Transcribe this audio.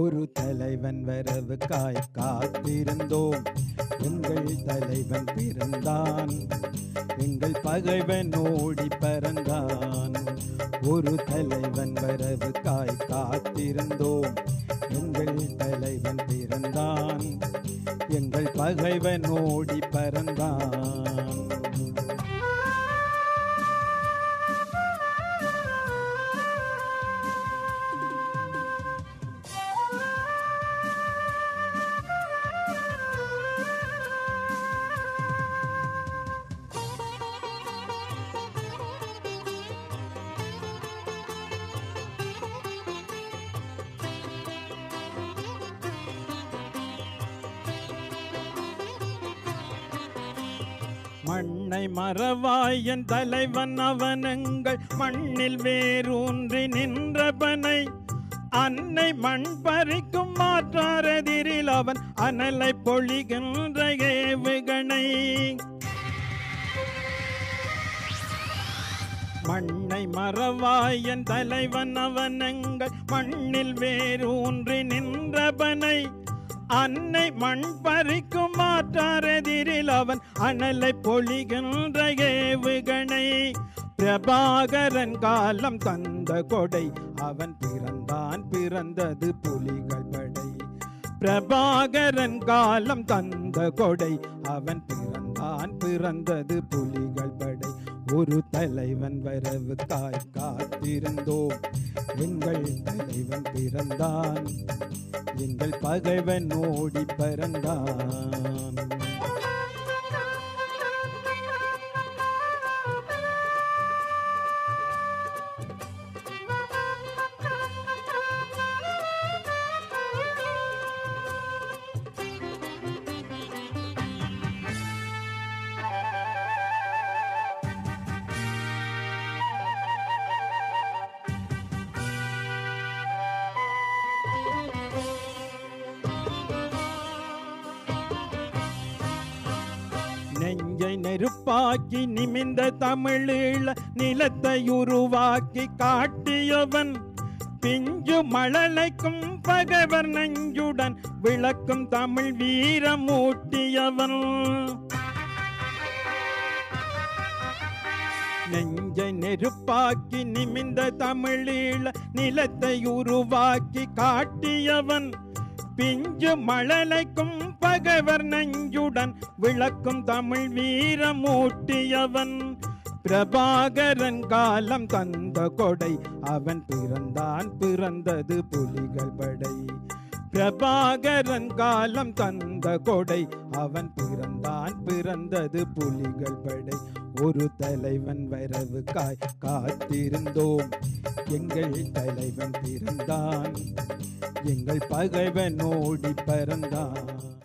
ஒரு தலைவன் வரவுக்காய் காத்திருந்தோம். எங்கள் தலைவன் பிறந்தான், எங்கள் பகைவன் ஓடி பறந்தான். ஒரு தலைவன் வரவுக்காய் காத்திருந்தோம். எங்கள் தலைவன் பிறந்தான், எங்கள் பகைவன் ஓடி பறந்தான். மண்ணை மறவாய் என் தலைவன் அவனங்கள் மண்ணில் வேரூன்றி நின்றபனை. அன்னை மண் பறிக்கும் மாற்றாரெதிரில் அவன் அனலை பொழிகின்ற ஏவுகணை. மண்ணை மறவாய் என் தலைவன் அவனங்கள் மண்ணில் வேரூன்றி நின்றபனை. அன்னை மண் பறிக்கும் மாற்றாரெதிரில் அவன் அனலை பொழிகின்ற ஏவுகணை. பிரபாகரன் காலம் தந்த கொடை, அவன் பிறந்தான் பிறந்தது புலிகள் படை. பிரபாகரன் காலம் தந்த கொடை, அவன் பிறந்தான் பிறந்தது புலிகள் படை. ஒரு தலைவன் வரவுக்காய் காத்திருந்தோம். எங்கள் தலைவன் பிறந்தான், எங்கள் பகைவன் ஓடி பறந்தான். நெஞ்சை நெருப்பாக்கி நிமிந்த தமிழீழ நிலத்தை உருவாக்கி காட்டியவன். பிஞ்சு மழலைக்கும் பகைவர் நெஞ்சுடன் விளக்கும் தமிழ் வீரமூட்டியவன். நெஞ்சை நெருப்பாக்கி நிமிந்த தமிழீழ நிலத்தை உருவாக்கி காட்டியவன். பிஞ்சு மழலைக்கும் பகைவர் நெஞ்சுடன் விளக்கும் தமிழ் வீரமூட்டியவன். பிரபாகரன் காலம் தந்த கொடை, அவன் பிறந்தான் பிறந்தது புலிகள் படை. பிரபாகரன் காலம் தந்த கொடை, அவன் பிறந்தான் பிறந்தது புலிகள் படை. ஒரு தலைவன் வரவுக்காய் காத்திருந்தோம். எங்கள் தலைவன் பிறந்தான், எங்கள் பகைவன் ஓடி பறந்தான்.